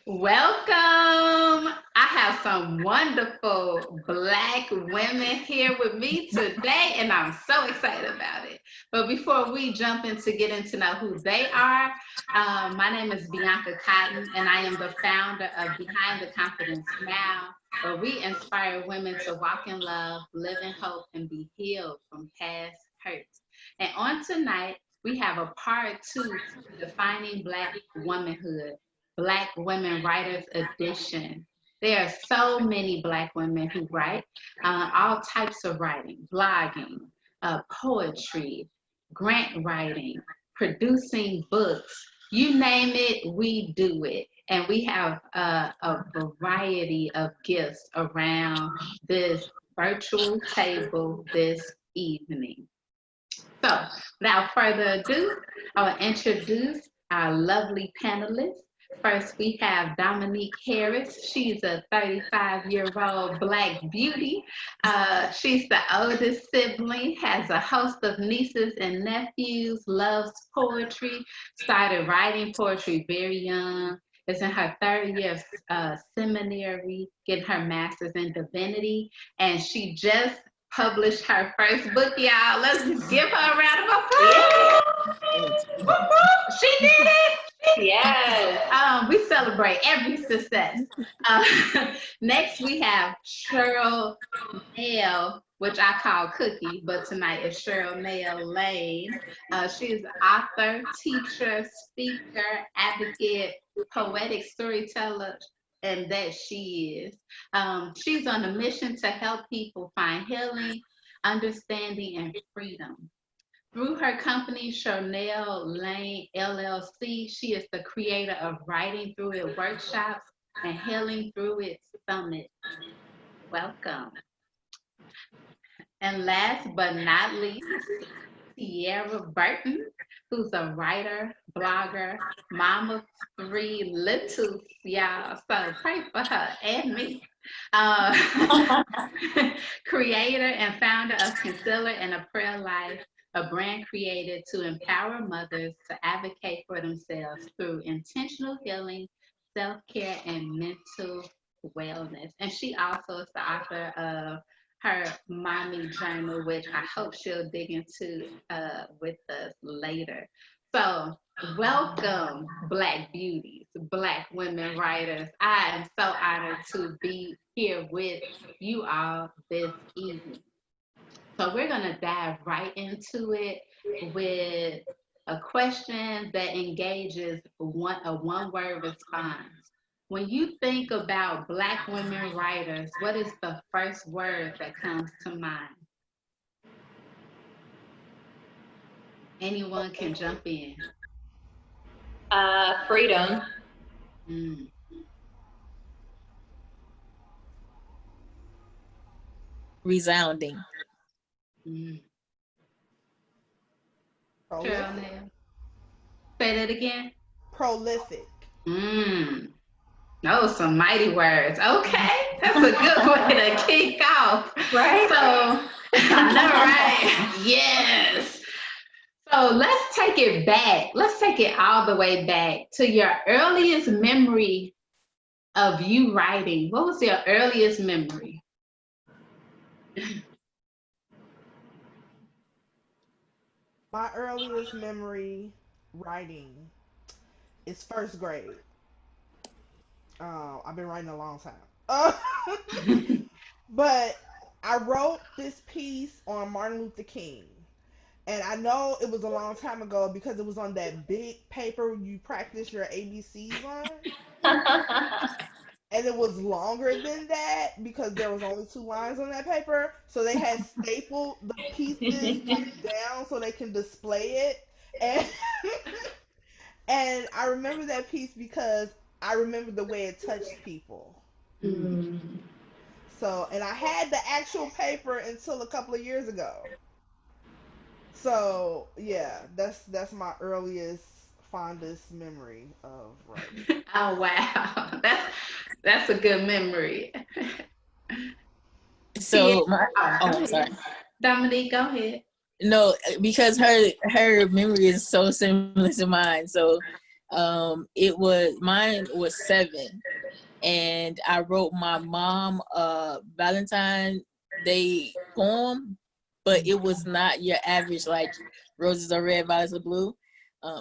Welcome. I have some wonderful Black women here with me today, and I'm so excited about it. But before we jump into getting to know who they are, my name is Bianca Cotton, and I am the founder of Behind the Confidence Now, where we inspire women to walk in love, live in hope, and be healed from past hurts. And on tonight, we have a part two to defining Black womanhood. Black Women Writers Edition. There are so many Black women who write all types of writing, blogging, poetry, grant writing, producing books. You name it, we do it. And we have a variety of gifts around this virtual table this evening. So, without further ado, I will introduce our lovely panelists. First, we have Dominique Harris. She's a 35-year-old Black beauty. She's the oldest sibling, has a host of nieces and nephews, loves poetry, started writing poetry very young, is in her third year of seminary, getting her master's in divinity, and she just published her first book, y'all. Let's give her a round of applause. She did it. Yes. We celebrate every success. Uh, Next, we have Cheryl Nail, which I call Cookie, but tonight is Cheryl Nail Lane. She's an author, teacher, speaker, advocate, poetic storyteller, and that she is. She's on a mission to help people find healing, understanding, and freedom. Through her company, Chanel Lane LLC, she is the creator of Writing Through It workshops and Healing Through It summit. Welcome. And last but not least, Sierra Burton, who's a writer, blogger, mom of three littles, y'all. So pray for her and me. Uh, Creator and founder of Concealer and a Prayer Life, a brand created to empower mothers to advocate for themselves through intentional healing, self-care, and mental wellness. And she also is the author of her mommy journal, which I hope she'll dig into with us later. So, welcome, Black beauties, Black women writers. I am so honored to be here with you all this evening. So, we're going to dive right into it with a question that engages a one word response. When you think about Black women writers, what is the first word that comes to mind? Anyone can jump in. Freedom. Mm, Resounding. mm. Cheryl Prolific. Nail. Say that again. Prolific. Mm. Those some mighty words. Okay, that's a good way to kick off. Right? So, I know, right? Yes. So let's take it back. Let's take it all the way back to your earliest memory of you writing. What was your earliest memory? My earliest memory writing is first grade. I've been writing a long time. But I wrote this piece on Martin Luther King. And I know it was a long time ago because it was on that big paper you practice your ABCs on. And it was longer than that because there was only two lines on that paper. So they had stapled the pieces down so they can display it. And and I remember that piece because I remember the way it touched people. Mm. Mm. So, and I had the actual paper until a couple of years ago. So, yeah, that's my earliest fondest memory of writing. Oh wow, that's a good memory. So my Sierra, oh go I'm sorry. ahead. Dominique, go ahead. No, because her memory is so similar to mine. So Mine was 7, and I wrote my mom a Valentine Day poem, but it was not your average like roses are red, violets are blue.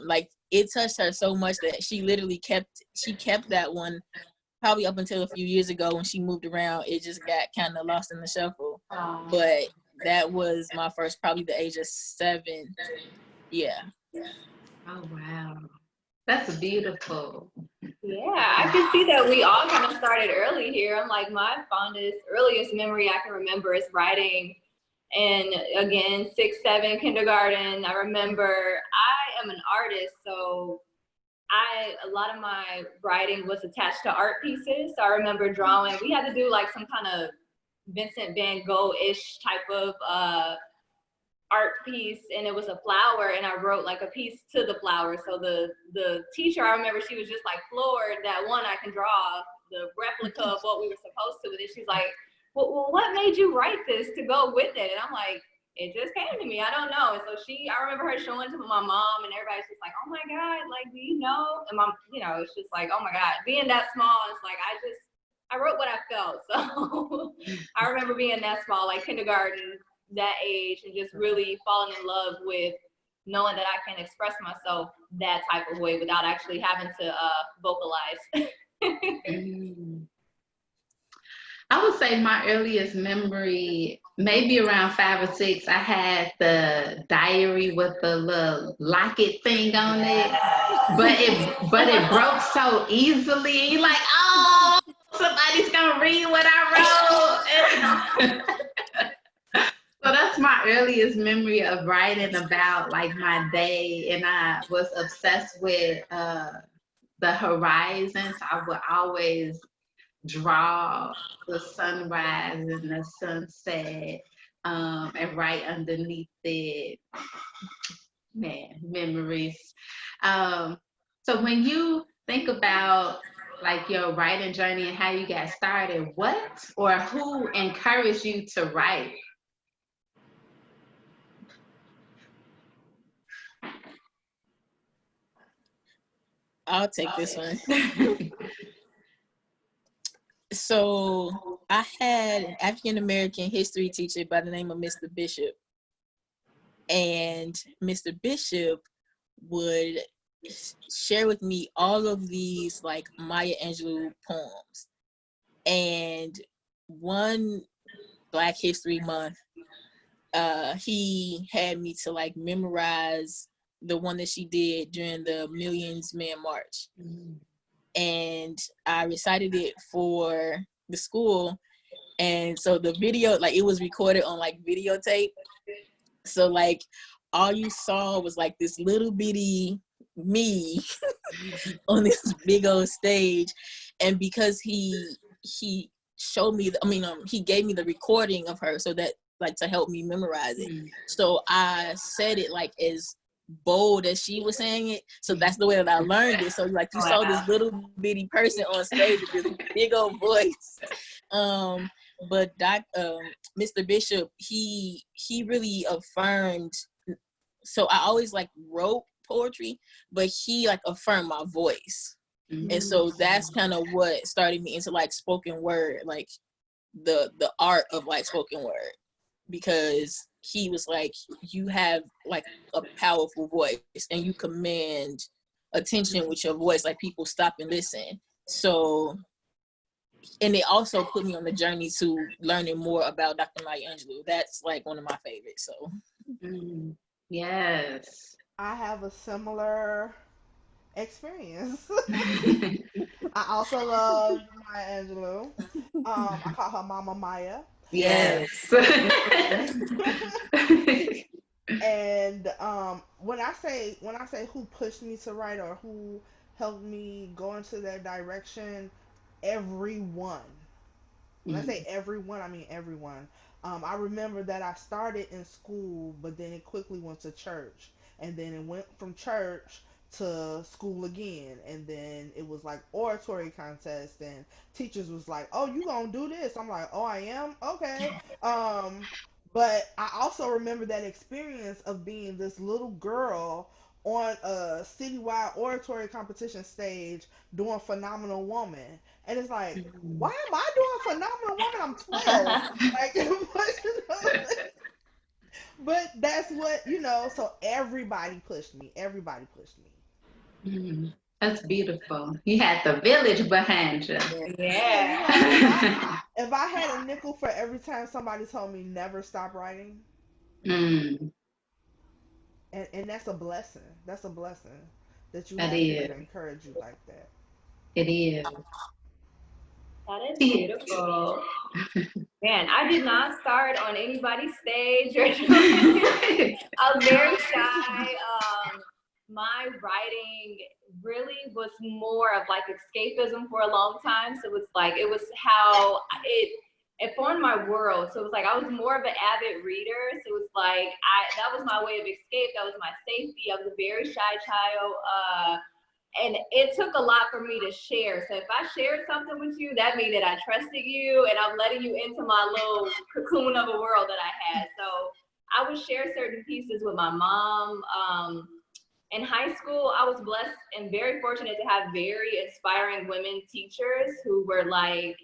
Like it touched her so much that she literally kept that one probably up until a few years ago when she moved around. It just got kind of lost in the shuffle. But that was my first, probably the age of 7. Yeah. Oh wow, that's beautiful. Yeah, I can see that we all kind of started early here. I'm like, my earliest memory I can remember is writing. And again, 6, 7, kindergarten. I remember I am an artist, so a lot of my writing was attached to art pieces. So I remember drawing. We had to do like some kind of Vincent Van Gogh-ish type of art piece, and it was a flower, and I wrote like a piece to the flower. So the teacher, I remember she was just like floored that one I can draw the replica of what we were supposed to. And she's like, well, what made you write this to go with it? And I'm like, it just came to me. I don't know. And so I remember her showing to my mom, and everybody's just like, oh my God, like, do you know? And mom, it's just like, oh my God, being that small, it's like, I wrote what I felt. So I remember being that small, like kindergarten, that age, and just really falling in love with knowing that I can express myself that type of way without actually having to vocalize. I would say my earliest memory, maybe around 5 or 6, I had the diary with the little locket thing on it, but it broke so easily. And you're like, oh, somebody's gonna read what I wrote. So that's my earliest memory of writing about like my day, and I was obsessed with the horizons. I would always draw the sunrise and the sunset, and right underneath it, man, memories. So when you think about like your writing journey and how you got started, what or who encouraged you to write? I'll take this one. So I had an African American history teacher by the name of Mr. Bishop. And Mr. Bishop would share with me all of these like Maya Angelou poems. And one Black History Month, he had me to like memorize the one that she did during the Millions Man March. And I recited it for the school. And so the video, like it was recorded on like videotape. So like all you saw was like this little bitty me on this big old stage. And because he showed me, he gave me the recording of her so that like to help me memorize it. So I said it like as bold as she was saying it. So that's the way that I learned it. So like you saw this little bitty person on stage with this big old voice. But Mr. Bishop, he really affirmed. So I always like wrote poetry, but he like affirmed my voice. And so that's kind of what started me into like spoken word, like the art of like spoken word, because he was like, you have like a powerful voice and you command attention with your voice, like people stop and listen. So, and it also put me on the journey to learning more about Dr. Maya Angelou. That's like one of my favorites. So Yes. I have a similar experience. I also love Maya Angelou. I call her Mama Maya. Yes. And when I say who pushed me to write or who helped me go into that direction, everyone. When I say everyone, I mean everyone. I remember that I started in school, but then it quickly went to church, and then it went from church to school again, and then it was like oratory contest, and teachers was like, "Oh, you gonna do this?" I'm like, "Oh, I am. Okay." But I also remember that experience of being this little girl on a citywide oratory competition stage doing Phenomenal Woman. And it's like, why am I doing Phenomenal Woman? I'm 12. Like, but that's what, so everybody pushed me. Everybody pushed me. Mm, that's beautiful. You had the village behind you. Yeah, Yeah. if I had a nickel for every time somebody told me never stop writing, Mm, and that's a blessing. That's a blessing that you that have people is. to encourage you like that. It is. That is See, beautiful. Man, I did not start on anybody's stage or doing I was very shy. My writing really was more of like escapism for a long time. So it's like it was how it formed my world. So it was like I was more of an avid reader. So it was like that was my way of escape. That was my safety. I was a very shy child. And it took a lot for me to share. So if I shared something with you, that means that I trusted you and I'm letting you into my little cocoon of a world that I had. So I would share certain pieces with my mom. In high school, I was blessed and very fortunate to have very inspiring women teachers who were like,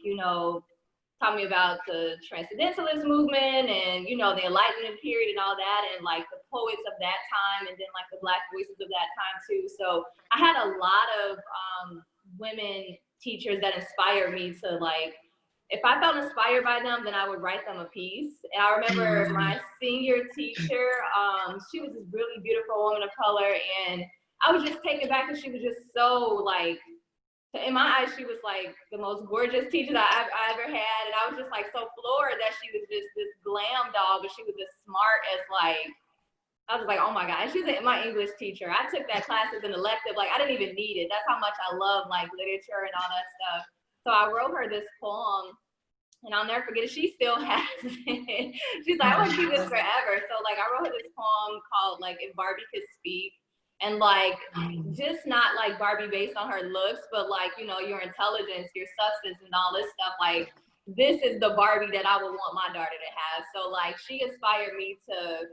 taught me about the transcendentalist movement and, the Enlightenment period and all that, and like the poets of that time, and then like the Black voices of that time too. So I had a lot of women teachers that inspired me to like, if I felt inspired by them, then I would write them a piece. And I remember my senior teacher, she was this really beautiful woman of color, and I was just taken back because she was just so like, in my eyes, she was like the most gorgeous teacher that I ever had. And I was just like so floored that she was just this glam doll, but she was as smart as like, I was like, oh my God. And she's my English teacher. I took that class as an elective. Like I didn't even need it. That's how much I love like literature and all that stuff. So I wrote her this poem and I'll never forget it. She still has it. She's like, I want to keep this forever. So like I wrote her this poem called like If Barbie Could Speak. And like just not like Barbie based on her looks, but like, your intelligence, your substance and all this stuff. Like this is the Barbie that I would want my daughter to have. So like she inspired me to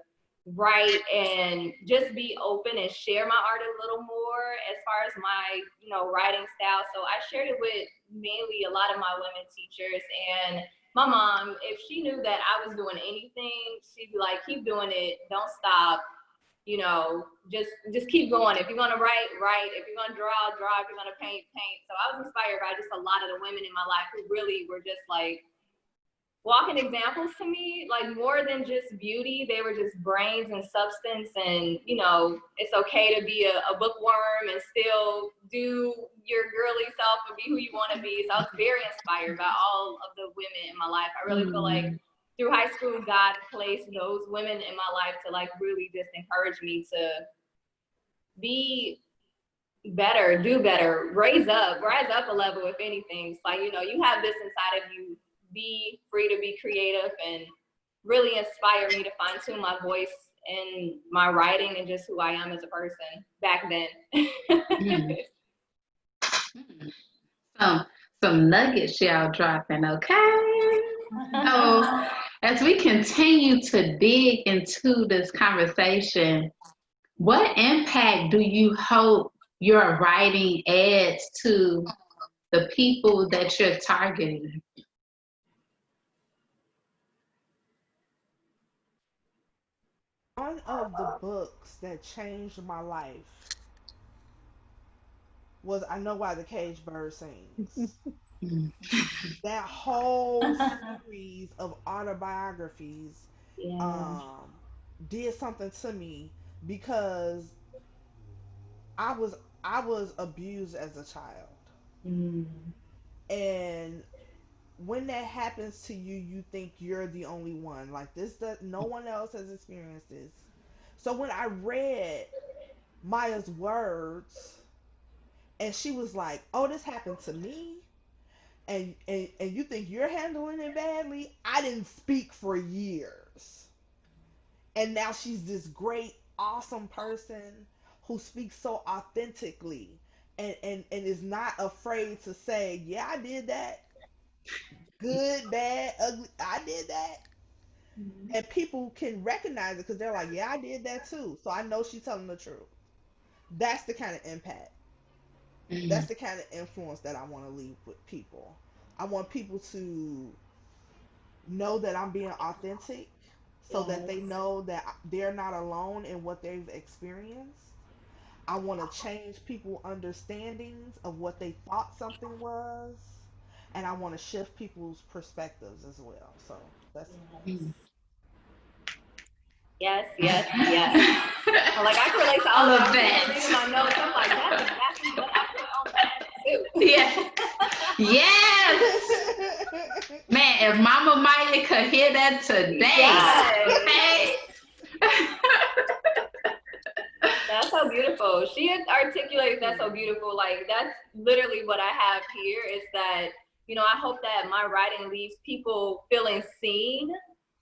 write and just be open and share my art a little more as far as my, writing style. So I shared it with mainly a lot of my women teachers, and my mom, if she knew that I was doing anything, she'd be like, keep doing it, don't stop, just keep going. If you're gonna write, write. If you're gonna draw, draw. If you're gonna paint, paint. So I was inspired by just a lot of the women in my life who really were just like walking examples to me, like more than just beauty. They were just brains and substance, and it's okay to be a bookworm and still do your girly self and be who you want to be. So I was very inspired by all of the women in my life. I really feel like through high school, God placed those women in my life to like really just encourage me to be better, do better, rise up a level. If anything, it's like, you have this inside of you. Be free to be creative, and really inspire me to fine tune my voice and my writing and just who I am as a person back then. some some nuggets y'all dropping, okay? So as we continue to dig into this conversation, what impact do you hope your writing adds to the people that you're targeting? One of the books that changed my life was I Know Why the Caged Bird Sings. Mm. That whole series of autobiographies Yeah. um, did something to me because I was I was abused as a child, Mm. and when that happens to you, you think you're the only one. Like this, that no one else has experienced this. So when I read Maya's words, and she was like, "Oh, this happened to me," and you think you're handling it badly. I didn't speak for years, and now she's this great, awesome person who speaks so authentically, and is not afraid to say, "Yeah, I did that. Good, bad, ugly. I did that." Mm. And people can recognize it because they're like, "Yeah, I did that too." So I know she's telling the truth. That's the kind of impact. That's Mm. the kind of influence that I want to leave with people. I want people to know that I'm being authentic so that Yes. they know that they're not alone in what they've experienced. I want to change people's understandings of what they thought something was. And I want to shift people's perspectives as well. So that's Mm. Yes, yes, yes. I'm like, I can relate to all All of of that. I'm sitting here that. reading my notes. I'm like, that's exactly what I put on that too. Yeah. Yes. Man, if Mama Maya could hear that today, Yes. okay? That's so beautiful. She articulated that so beautiful. Like that's literally what I have here is that, I hope that my writing leaves people feeling seen.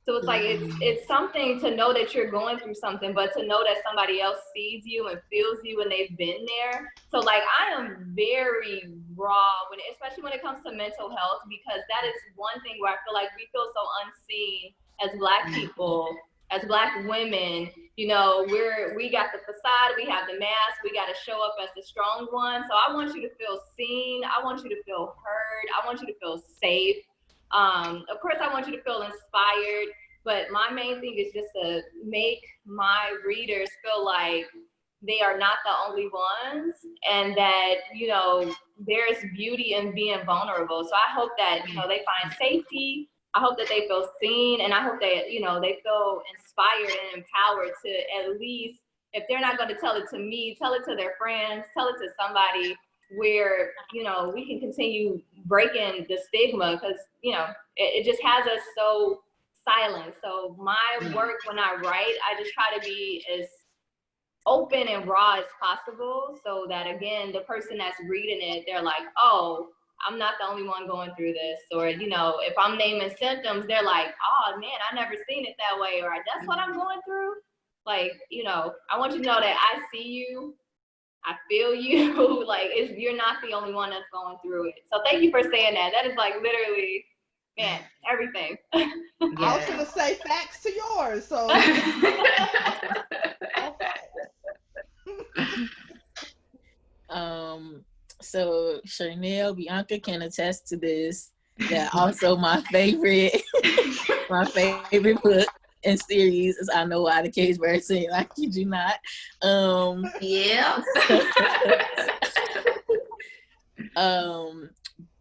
So it's like it's something to know that you're going through something, but to know that somebody else sees you and feels you and they've been there. So like I am very raw especially when it comes to mental health, because that is one thing where I feel like we feel so unseen as Black people, as Black women. We got the facade, we have the mask, we got to show up as the strong one. So I want you to feel seen. I want you to feel heard. I want you to feel safe. Of course, I want you to feel inspired. But my main thing is just to make my readers feel like they are not the only ones, and that, there's beauty in being vulnerable. So I hope that, they find safety. I hope that they feel seen, and I hope that, they feel inspired and empowered to at least, if they're not going to tell it to me, tell it to their friends, tell it to somebody where, we can continue breaking the stigma, because, it just has us so silent. So my work, when I write, I just try to be as open and raw as possible, so that again, the person that's reading it, they're like, oh, I'm not the only one going through this. Or, if I'm naming symptoms, they're like, oh man, I never seen it that way, or that's what I'm going through. Like, I want you to know that I see you, I feel you. Like, you're not the only one that's going through it. So thank you for saying that. That is like literally, man, everything. I was gonna say facts to yours, so all facts. So Chanel, Bianca can attest to this. That also my favorite, my favorite book and series is I Know Why the Cage Bird Sing. I kid you not. Yeah.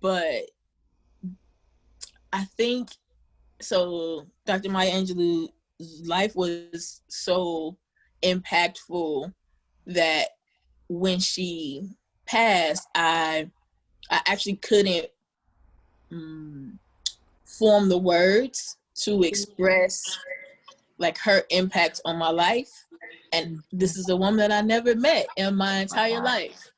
But I think so. Dr. Maya Angelou's life was so impactful that when she passed, I actually couldn't form the words to express like her impact on my life. And this is a woman that I never met in my entire life.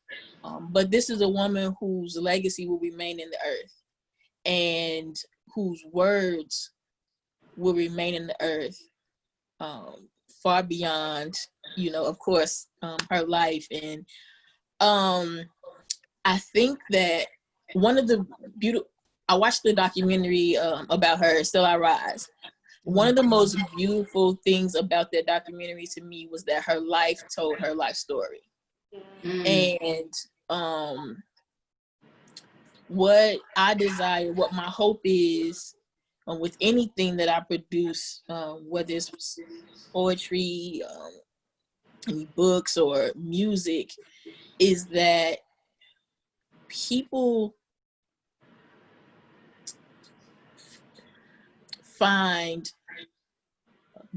But this is a woman whose legacy will remain in the earth, and whose words will remain in the earth far beyond, of course, her life. And I think that one of the I watched the documentary about her, Still I Rise. One of the most beautiful things about that documentary to me was that her life told her life story. And what I desire, what my hope is with anything that I produce, whether it's poetry, any books or music, is that people find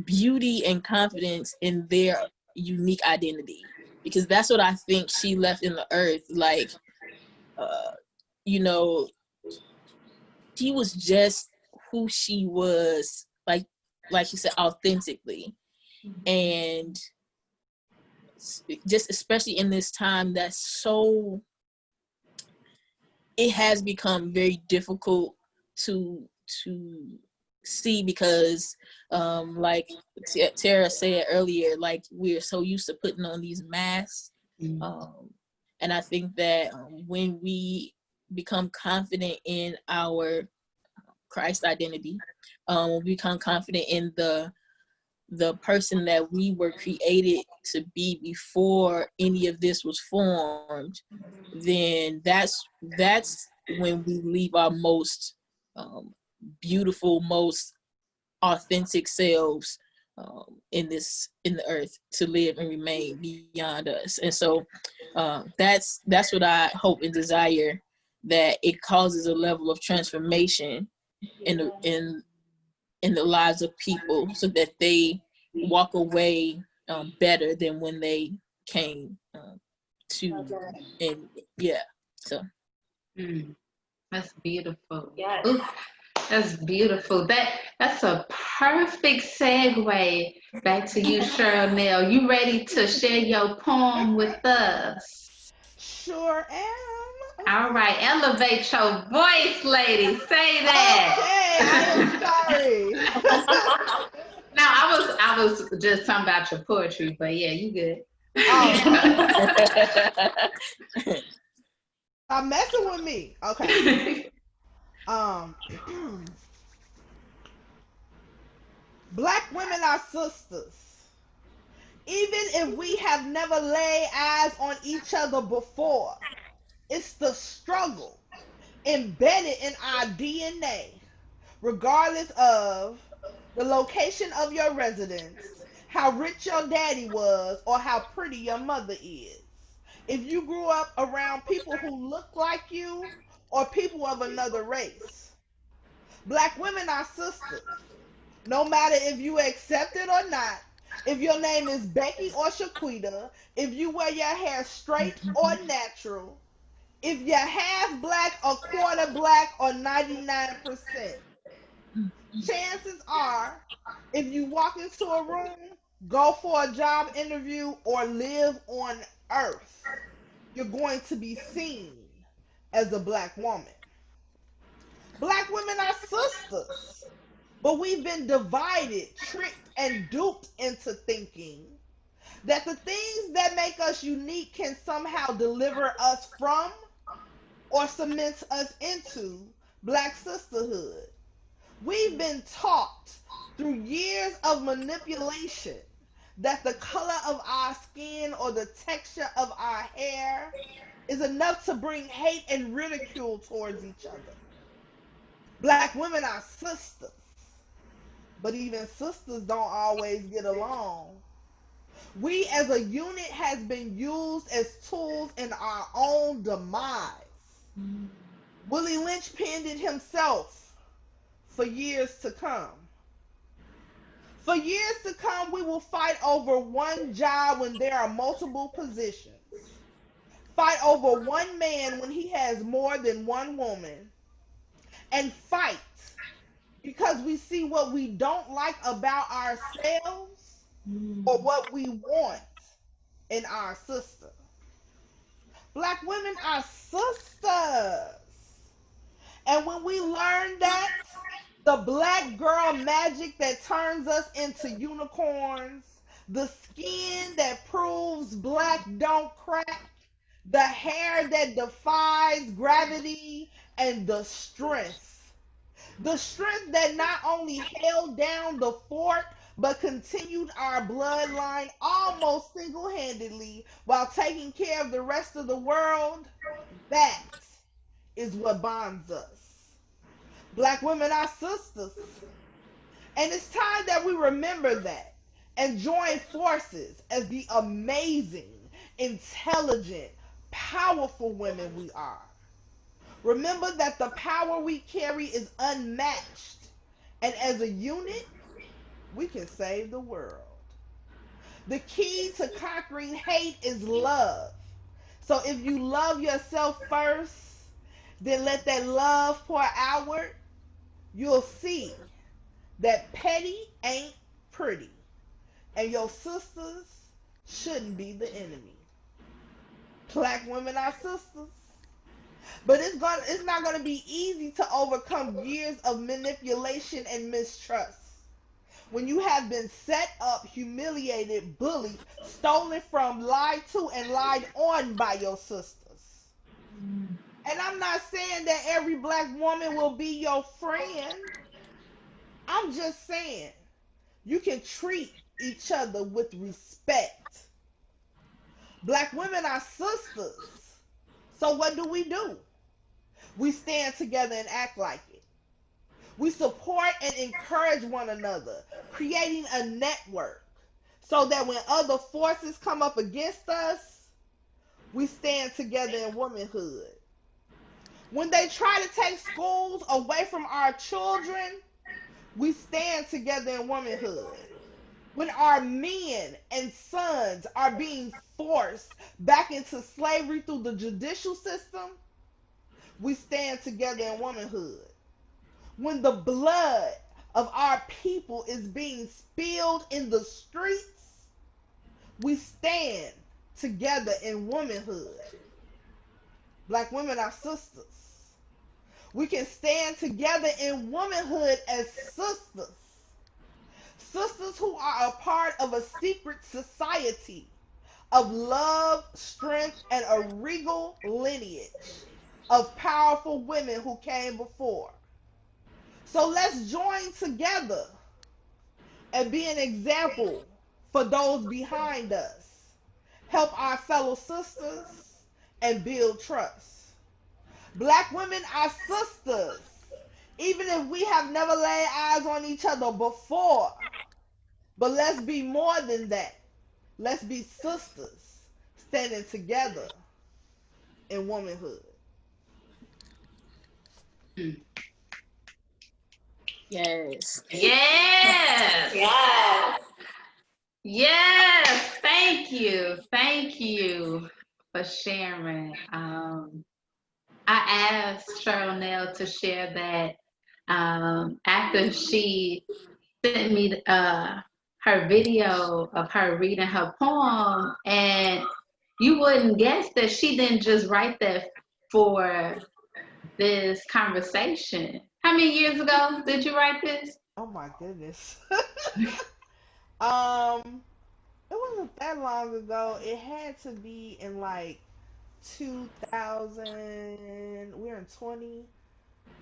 beauty and confidence in their unique identity, because that's what I think she left in the earth. Like, she was just who she was, like you said, authentically. And just especially in this time it has become very difficult to see, because like Tara said earlier, like we're so used to putting on these masks. And I think that when we become confident in our Christ identity, we become confident in the the person that we were created to be before any of this was formed, then that's when we leave our most beautiful, most authentic selves in the earth to live and remain beyond us. And so that's what I hope and desire, that it causes a level of transformation in the lives of people, so that they walk away better than when they came to. And yeah, so Mm, that's beautiful. Yes. Ooh, that's beautiful. That's a perfect segue back to you, Cheryl Nell. You ready to share your poem with us? Sure am. All right, elevate your voice, lady. Say that. Okay, I am sorry. No, I was just talking about your poetry, but yeah, you good. Oh, stop messing with me. Okay. Um, Black women are sisters. Even if we have never laid eyes on each other before, it's the struggle embedded in our DNA, regardless of the location of your residence, how rich your daddy was, or how pretty your mother is. If you grew up around people who look like you or people of another race, Black women are sisters. No matter if you accept it or not, if your name is Becky or Shaquita, if you wear your hair straight or natural, if you're half black, a quarter black, or 99%, chances are, if you walk into a room, go for a job interview, or live on earth, you're going to be seen as a Black woman. Black women are sisters, but we've been divided, tricked, and duped into thinking that the things that make us unique can somehow deliver us from or cement us into Black sisterhood. We've been taught through years of manipulation that the color of our skin or the texture of our hair is enough to bring hate and ridicule towards each other. Black women are sisters, but even sisters don't always get along. We as a unit has been used as tools in our own demise. Willie Lynch penned it himself for years to come. For years to come, we will fight over one job when there are multiple positions. Fight over one man when he has more than one woman. And fight because we see what we don't like about ourselves or what we want in our sister. Black women are sisters. And when we learn that, the black girl magic that turns us into unicorns, the skin that proves black don't crack, the hair that defies gravity, and the strength that not only held down the fort, but continued our bloodline almost single handedly while taking care of the rest of the world, that is what bonds us. Black women are sisters. And it's time that we remember that and join forces as the amazing, intelligent, powerful women we are. Remember that the power we carry is unmatched. And as a unit, we can save the world. The key to conquering hate is love. So if you love yourself first, then let that love pour outward. You'll see that petty ain't pretty. And your sisters shouldn't be the enemy. Black women are sisters. But it's not gonna be easy to overcome years of manipulation and mistrust. When you have been set up, humiliated, bullied, stolen from, lied to, and lied on by your sisters. And I'm not saying that every black woman will be your friend. I'm just saying you can treat each other with respect. Black women are sisters. So what do? We stand together and act like it. We support and encourage one another, creating a network so that when other forces come up against us, we stand together in womanhood. When they try to take schools away from our children, we stand together in womanhood. When our men and sons are being forced back into slavery through the judicial system, we stand together in womanhood. When the blood of our people is being spilled in the streets, we stand together in womanhood. Black women are sisters. We can stand together in womanhood as sisters. Sisters who are a part of a secret society of love, strength, and a regal lineage of powerful women who came before. So let's join together and be an example for those behind us. Help our fellow sisters and build trust. Black women are sisters, even if we have never laid eyes on each other before. But let's be more than that. Let's be sisters standing together in womanhood. Yes. Yes. Yes. Yes. Thank you. Thank you for sharing. I asked Cheryl Nell to share that after she sent me her video of her reading her poem, and you wouldn't guess that she didn't just write that for this conversation. How many years ago did you write this? Oh my goodness. um, it wasn't that long ago. It had to be in like 2000. We're in 20,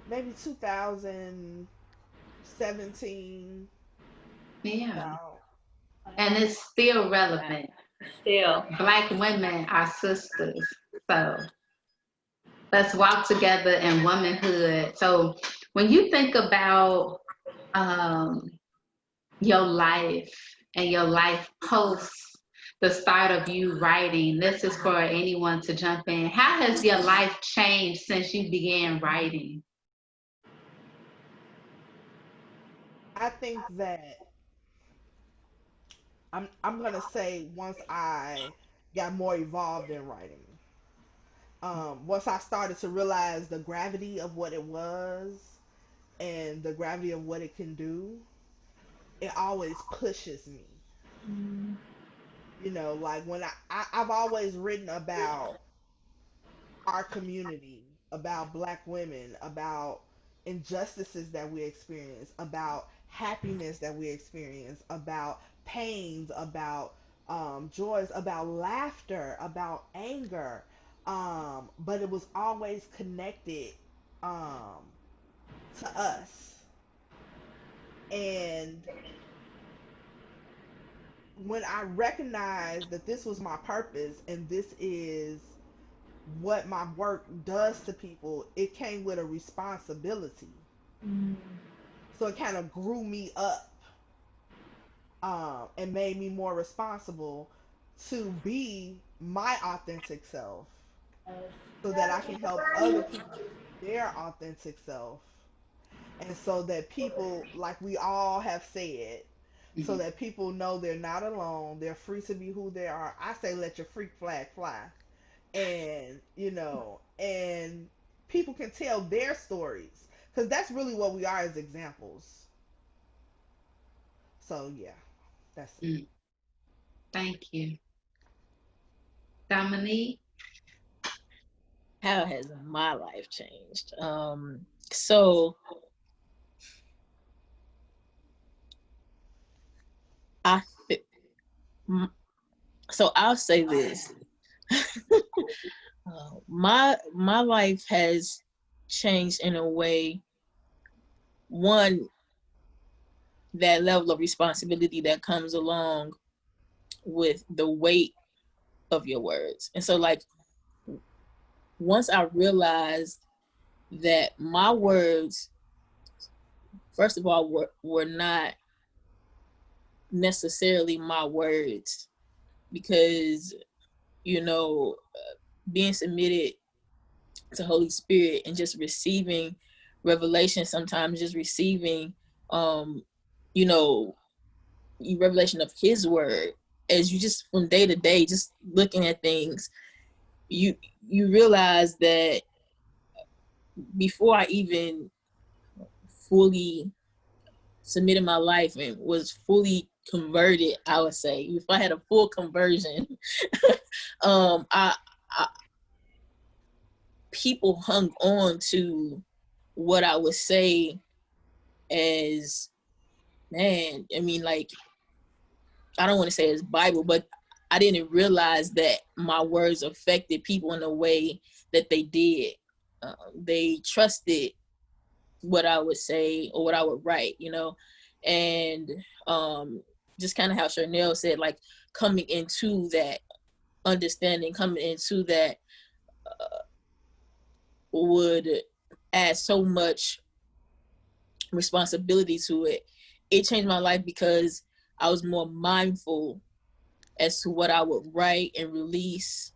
maybe 2017. Yeah. About. And it's still relevant. Still. Black women are sisters. So let's walk together in womanhood. So when you think about um, your life and your life post the start of you writing, this is for anyone to jump in. How has your life changed since you began writing? I think that I'm gonna say once I got more evolved in writing. Once I started to realize the gravity of what it was and the gravity of what it can do, it always pushes me. You know, like when I've always written about our community, about black women, about injustices that we experience, about happiness that we experience, about pains, about joys, about laughter, about anger. But it was always connected um, to us. And when I recognized that this was my purpose and this is what my work does to people, it came with a responsibility. So it kind of grew me up and made me more responsible to be my authentic self so that I can help other people be their authentic self. And so that people, like we all have said, so Mhm. that people know they're not alone, they're free to be who they are. I say let your freak flag fly. And and people can tell their stories because that's really what we are as examples. So yeah, that's it. Mm, thank you. Dominique? How has my life changed? So I fi- m- so I'll say this. My life has changed in a way. One, that level of responsibility that comes along with the weight of your words. And so like once I realized that my words, first of all, were not necessarily my words, because, you know, being submitted to Holy Spirit and just receiving revelation, sometimes just receiving, you know, revelation of His word, as you just from day to day, just looking at things, you realize that before I even fully submitted my life and was fully converted, I would say, if I had a full conversion, I people hung on to what I would say as, man, I mean, like, I don't want to say as Bible, but I didn't realize that my words affected people in a way that they did. They trusted what I would say or what I would write, you know, and just kind of how Chanel said, like coming into that understanding, coming into that would add so much responsibility to it. It changed my life because I was more mindful as to what I would write and release,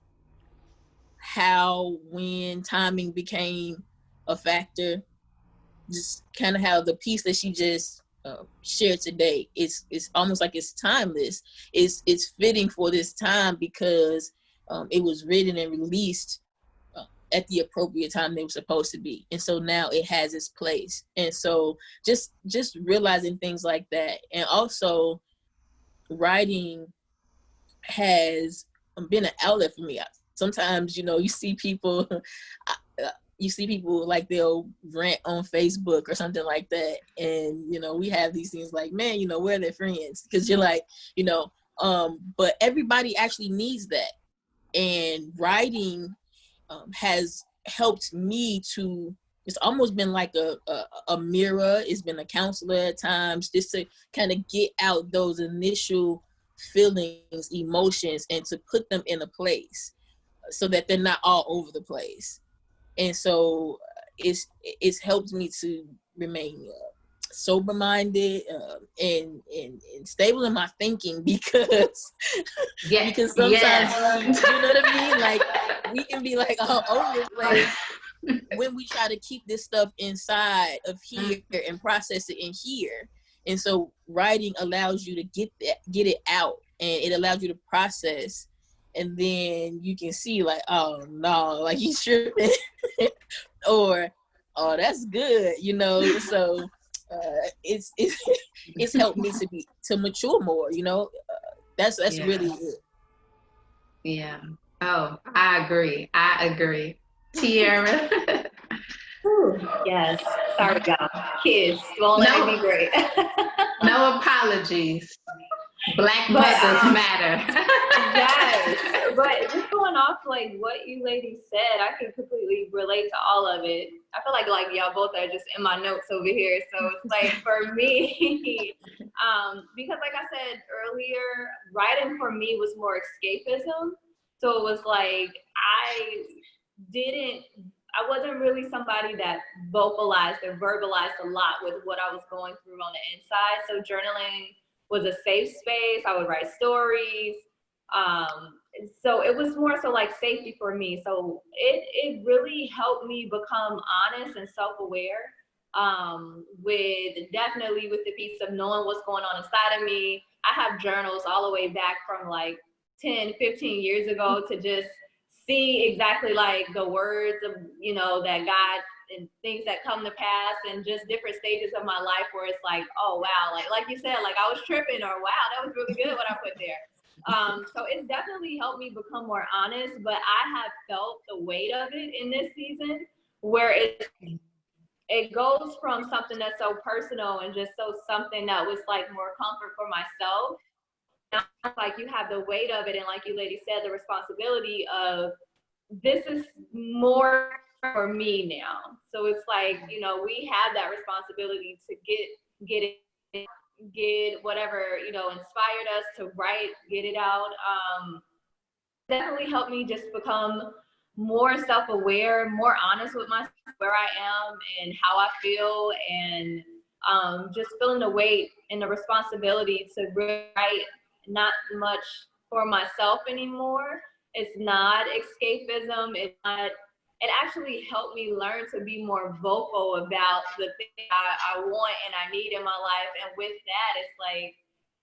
how, when timing became a factor, just kind of how the piece that she just shared today, it's almost like it's timeless. It's fitting for this time because it was written and released at the appropriate time they were supposed to be, and so now it has its place. And so just realizing things like that, and also writing has been an outlet for me. Sometimes, you know, you see people like they'll rant on Facebook or something like that, and you know, we have these things like, man, you know, where are their friends? Because you're like, you know, but everybody actually needs that, and writing has helped me to, it's almost been like a mirror. It's been a counselor at times, just to kind of get out those initial feelings, emotions, and to put them in a place so that they're not all over the place. And so it's helped me to remain sober-minded and stable in my thinking, because Yeah. because sometimes Yes. you know what I mean, like we can be like all over the place when we try to keep this stuff inside of here and process it in here. And so writing allows you to get it out, and it allows you to process, and then you can see like, oh no, like he's tripping or oh, that's good, you know. So it's helped me to mature more, you know. That's Yeah. really it. Yeah. Oh, I agree. Tiara. Yes. Sorry, y'all. Kids won't let me be great. No apologies. Black But, mothers matter. Yes, but just going off like what you ladies said, I can completely relate to all of it. I feel like y'all both are just in my notes over here. So it's like for me, because like I said earlier, writing for me was more escapism. So it was like I wasn't really somebody that vocalized or verbalized a lot with what I was going through on the inside. So journaling was a safe space. I would write stories. So it was more so like safety for me. So it really helped me become honest and self-aware, definitely with the piece of knowing what's going on inside of me. I have journals all the way back from like 10, 15 years ago to just see exactly like the words of, you know, that God and things that come to pass, and just different stages of my life where it's like, oh wow, like you said, like I was tripping, or wow, that was really good what I put there. So it's definitely helped me become more honest, but I have felt the weight of it in this season, where it goes from something that's so personal and just so something that was like more comfort for myself. Now, like you have the weight of it, and like you ladies said, the responsibility of this is more for me now. So it's like, you know, we have that responsibility to get it get whatever, inspired us to write, get it out. Definitely helped me just become more self-aware, more honest with myself, where I am and how I feel, and just feeling the weight and the responsibility to write not much for myself anymore. It's not escapism. It actually helped me learn to be more vocal about the things I want and I need in my life. And with that, it's like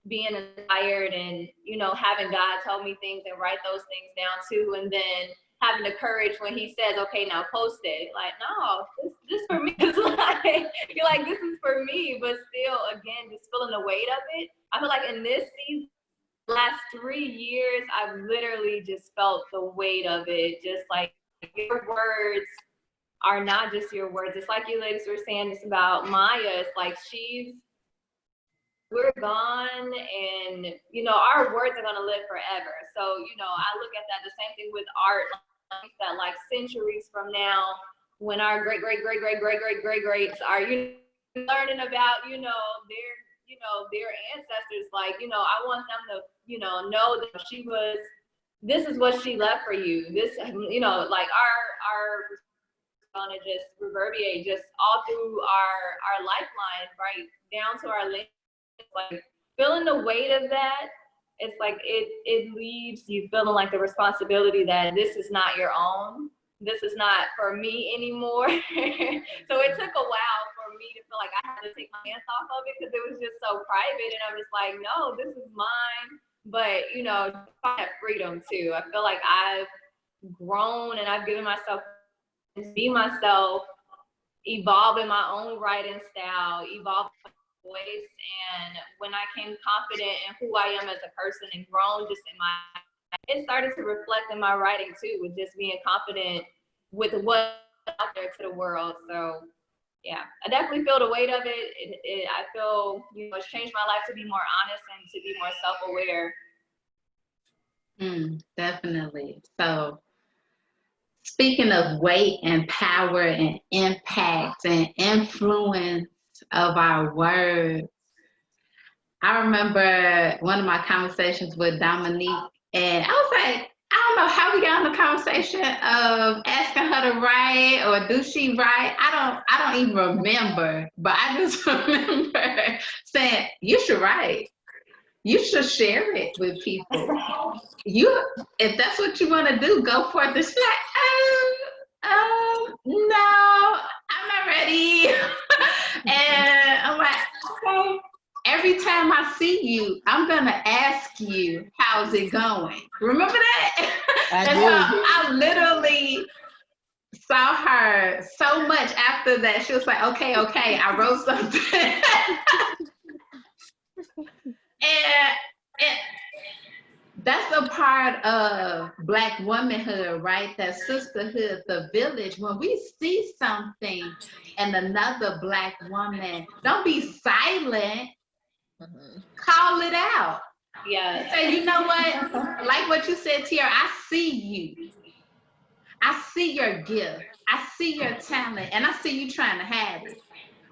being inspired and, having God tell me things and write those things down too. And then having the courage when he says, okay, now post it. Like, no, this for me. It's like, you're like, this is for me. But still, again, just feeling the weight of it. I feel like in this season, last 3 years, I've literally just felt the weight of it. Just like, your words are not just your words. It's like you ladies were saying, it's about Maya. It's like we're gone, and our words are gonna live forever. So I look at that the same thing with art, that like centuries from now, when our great greats are learning about their ancestors, like I want them to know that this is what she left for you. This like our gonna just reverberate just all through our lifeline, right down to our lineage. Like feeling the weight of that, it's like it leaves you feeling like the responsibility that this is not your own. This is not for me anymore. So it took a while for me to feel like I had to take my hands off of it, because it was just so private, and I'm just like, no, this is mine. But I have freedom too. I feel like I've grown and I've given myself to be myself, evolve in my own writing style, evolve voice. And when I came confident in who I am as a person and grown just it started to reflect in my writing too, with just being confident with what's out there to the world. So yeah, I definitely feel the weight of it. I feel, it's changed my life to be more honest and to be more self-aware. Definitely. So speaking of weight and power and impact and influence of our words, I remember one of my conversations with Dominique, and I was like, I don't know how we got on the conversation of asking her to write, or do she write? I don't even remember, but I just remember saying, you should write. You should share it with people. If that's what you want to do, go for it. She's like, no, I'm not ready. And I'm like, okay. Every time I see you, I'm gonna ask you, how's it going? Remember that? I literally saw her so much after that. She was like, okay, I wrote something. and that's a part of Black womanhood, right? That sisterhood, the village. When we see something in another Black woman, don't be silent. Call it out. Yeah. Say, you know what? Like what you said, Tiara, I see you. I see your gift. I see your talent, and I see you trying to have it.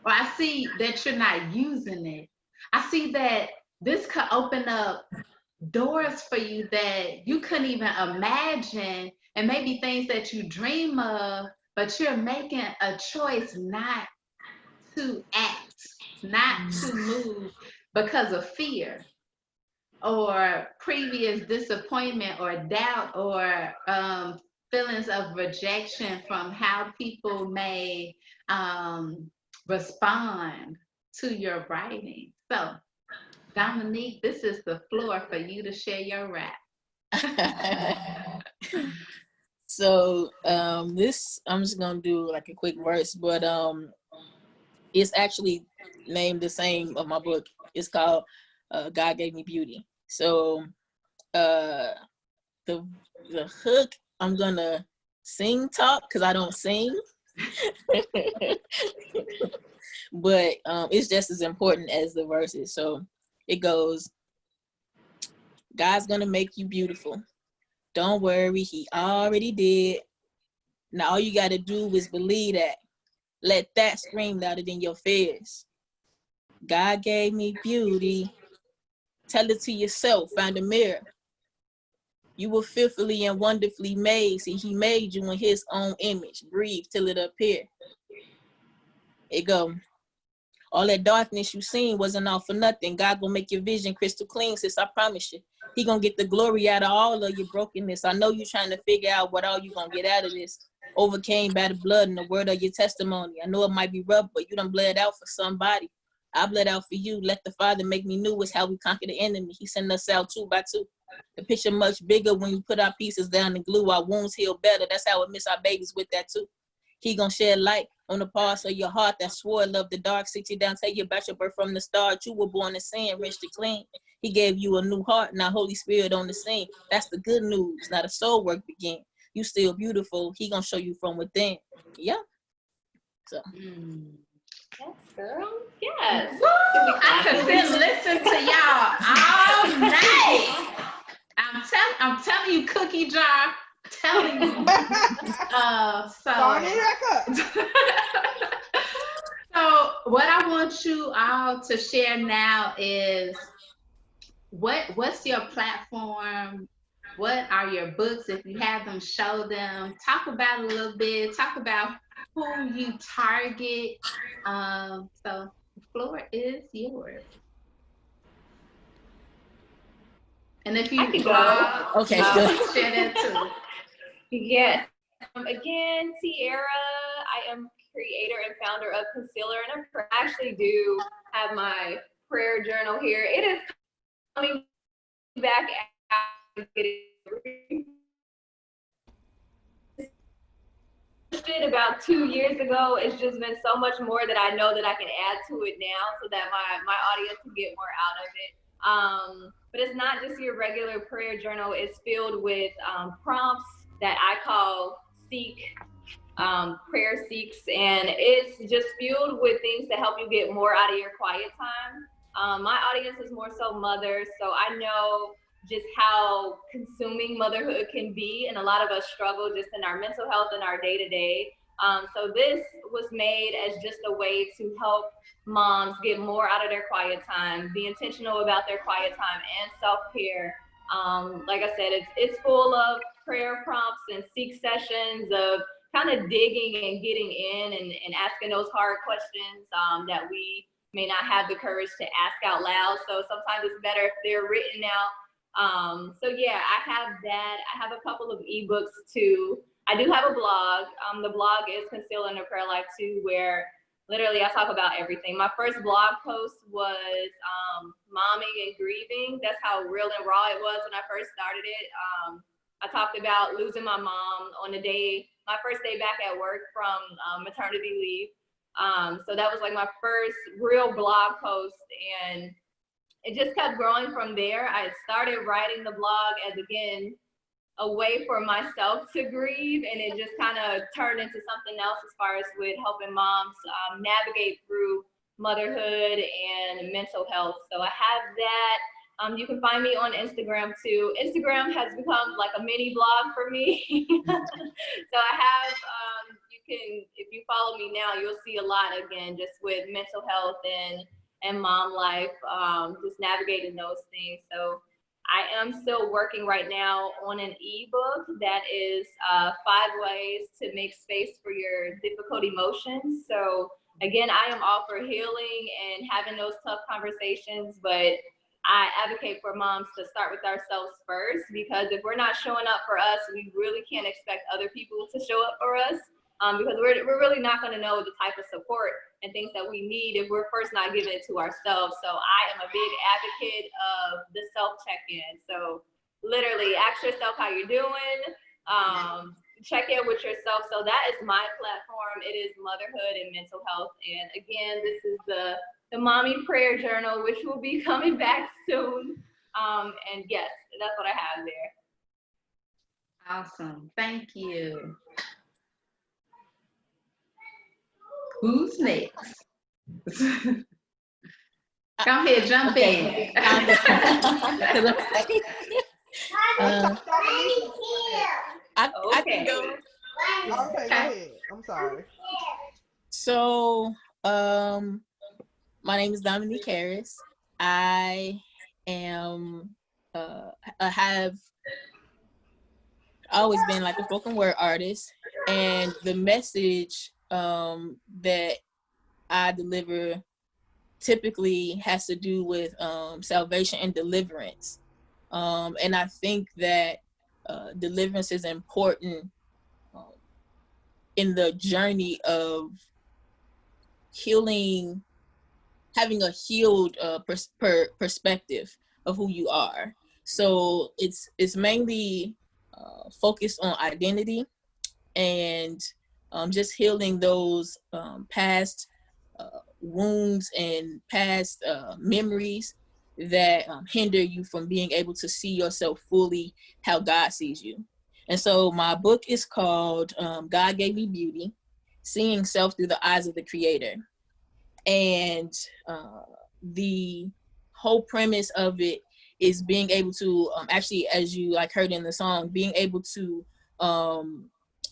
Or I see that you're not using it. I see that this could open up doors for you that you couldn't even imagine, and maybe things that you dream of, but you're making a choice not to act, not to move because of fear or previous disappointment or doubt or feelings of rejection from how people may respond to your writing. So, Dominique, this is the floor for you to share your rap. So this, I'm just gonna do like a quick verse, but it's actually named the same of my book. It's called God Gave Me Beauty. So the hook, I'm gonna sing talk because I don't sing. But it's just as important as the verses. So it goes, God's gonna make you beautiful. Don't worry, he already did. Now all you gotta do is believe that. Let that scream louder than your fears. God gave me beauty. Tell it to yourself. Find a mirror. You were fearfully and wonderfully made. See, he made you in his own image. Breathe till it appear. It go. All that darkness you seen wasn't all for nothing. God gonna make your vision crystal clean, sis. I promise you. He gonna get the glory out of all of your brokenness. I know you trying to figure out what all you gonna get out of this. Overcame by the blood and the word of your testimony. I know it might be rough, but you done bled out for somebody. I bled out for you. Let the Father make me new is how we conquer the enemy. He sent us out 2 by 2. The picture much bigger when we put our pieces down and glue. Our wounds heal better. That's how we miss our babies with that too. He gonna shed light on the parts of your heart that swore love the dark. Sit you down, tell you about your birth from the start. You were born in sin, rich to clean. He gave you a new heart, now Holy Spirit on the scene. That's the good news. Now the soul work begin. You still beautiful. He gonna show you from within. Yeah. So. Yes, girl. Yes. Woo! I could sit and listen to y'all all night. I'm telling you, cookie jar. Telling you. So what I want you all to share now is what's your platform? What are your books? If you have them, show them. Talk about it a little bit. Talk about who you target. So the floor is yours. And if you can go. Okay, good. Share that too. Yes. Again, Tiara, I am creator and founder of Concealer and I actually do have my prayer journal here. It is coming back after getting about 2 years ago. It's just been so much more that I know that I can add to it now so that my audience can get more out of it. But it's not just your regular prayer journal. It's filled with prompts that I call prayer seeks, and it's just filled with things to help you get more out of your quiet time. My audience is more so mothers, so I know just how consuming motherhood can be, and a lot of us struggle just in our mental health and our day-to-day. So this was made as just a way to help moms get more out of their quiet time, be intentional about their quiet time and self-care. Like I said, it's full of prayer prompts and seek sessions of kind of digging and getting in and asking those hard questions that we may not have the courage to ask out loud. So sometimes it's better if they're written out. So yeah, I have that. I have a couple of ebooks too. I do have a blog. The blog is Concealing the Prayer Life too, where literally I talk about everything. My first blog post was momming and grieving. That's how real and raw it was when I first started it. I talked about losing my mom on my first day back at work from maternity leave. So that was like my first real blog post, and it just kept growing from there. I started writing the blog as, again, a way for myself to grieve, and it just kind of turned into something else as far as with helping moms navigate through motherhood and mental health. So I have that. You can find me on Instagram too. Instagram has become like a mini blog for me. So I have, if you follow me now, you'll see a lot, again, just with mental health and mom life, just navigating those things. So I am still working right now on an ebook that is 5 ways to make space for your difficult emotions. So again, I am all for healing and having those tough conversations, but I advocate for moms to start with ourselves first, because if we're not showing up for us, we really can't expect other people to show up for us, because we're really not going to know the type of support and things that we need if we're first not giving it to ourselves. So I am a big advocate of the self check-in. So literally ask yourself how you're doing, check in with yourself. So that is my platform. It is motherhood and mental health. And again, this is the Mommy Prayer Journal, which will be coming back soon. And yes, that's what I have there. Awesome. Thank you. Who's next? Come here, jump in. I can go. Okay, go ahead. I'm sorry. So, My name is Dominique Harris. I am I have always been like a spoken word artist, and the message that I deliver typically has to do with salvation and deliverance. And I think that deliverance is important um, in the journey of healing, having a healed perspective of who you are. So it's mainly focused on identity and just healing those past wounds and past memories that hinder you from being able to see yourself fully how God sees you. And so my book is called God Gave Me Beauty, Seeing Self Through the Eyes of the Creator. And the whole premise of it is being able to actually, as you like heard in the song, being able to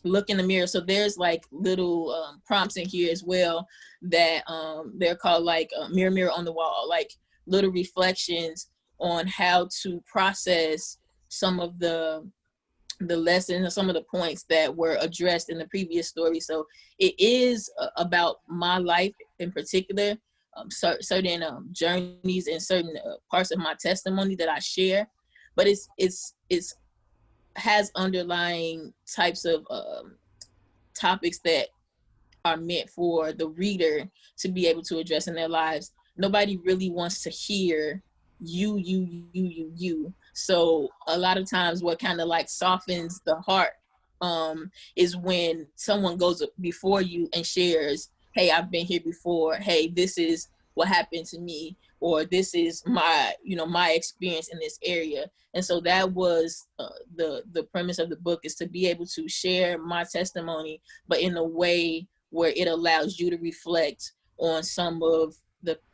look in the mirror. So there's like little prompts in here as well that they're called like mirror mirror on the wall, like little reflections on how to process some of the lessons and some of the points that were addressed in the previous story. So it is about my life in particular, certain journeys and certain parts of my testimony that I share, but it's has underlying types of topics that are meant for the reader to be able to address in their lives. Nobody really wants to hear you. So a lot of times what kind of like softens the heart is when someone goes before you and shares, hey, I've been here before. Hey, this is what happened to me, or this is my, my experience in this area. And so that was the premise of the book, is to be able to share my testimony, but in a way where it allows you to reflect on some of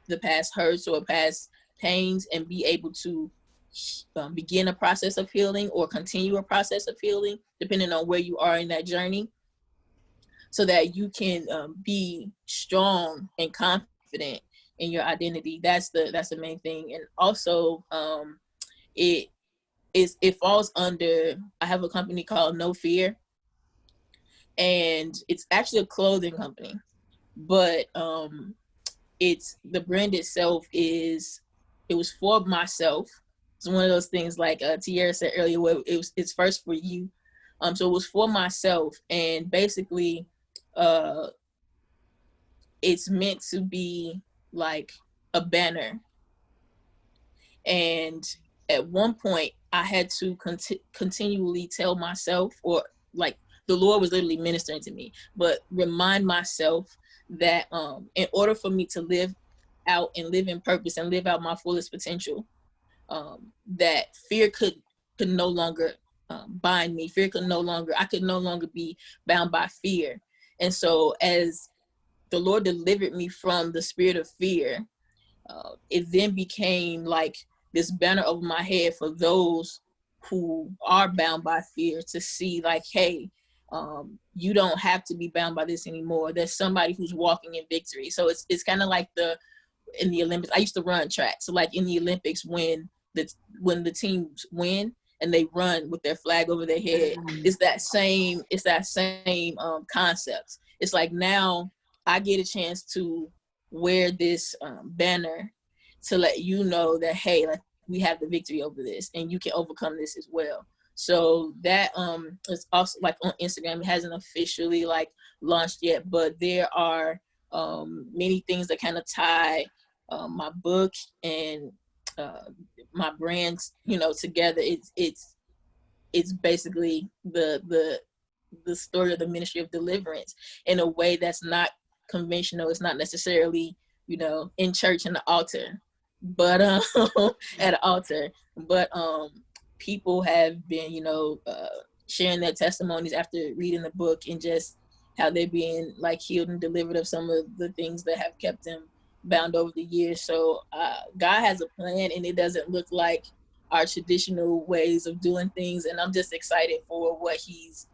the past hurts or past pains and be able to begin a process of healing or continue a process of healing, depending on where you are in that journey, so that you can be strong and confident in your identity. That's the main thing. And also it falls under, I have a company called No Fear, and it's actually a clothing company, but it's, the brand itself is, it was for myself. It's one of those things like Tiara said earlier, where it's first for you. So it was for myself, and basically it's meant to be like a banner. And at one point I had to continually tell myself, or like the Lord was literally ministering to me, but remind myself that in order for me to live out and live in purpose and live out my fullest potential, that fear could no longer bind me. Fear could no longer, I could no longer be bound by fear. And so as the Lord delivered me from the spirit of fear, it then became like this banner over my head for those who are bound by fear to see, like, hey, you don't have to be bound by this anymore. There's somebody who's walking in victory. So it's kind of like in the Olympics, I used to run track. So like in the Olympics, when the teams win and they run with their flag over their head, it's that same concept. It's like, now I get a chance to wear this banner to let you know that, hey, like, we have the victory over this and you can overcome this as well. So that is also like on Instagram. It hasn't officially like launched yet, but there are many things that kind of tie my book and my brands, together. It's basically the story of the ministry of deliverance in a way that's not conventional. It's not necessarily, in church and the altar, but at an altar, but people have been, sharing their testimonies after reading the book, and just how they're being like healed and delivered of some of the things that have kept them bound over the years. So God has a plan, and it doesn't look like our traditional ways of doing things. And I'm just excited for what he's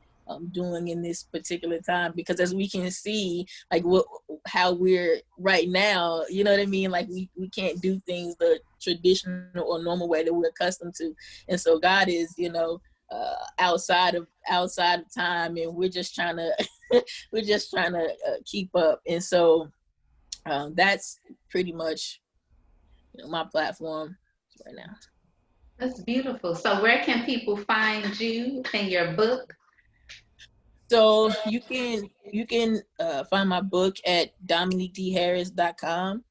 doing in this particular time, because as we can see, like how we're right now, you know what I mean? Like we can't do things the traditional or normal way that we're accustomed to. And so God is, outside of time, and we're just trying to we're just trying to keep up. And so that's pretty much my platform right now. That's beautiful. So where can people find you and your book? So you can find my book at dominiquedharris.com,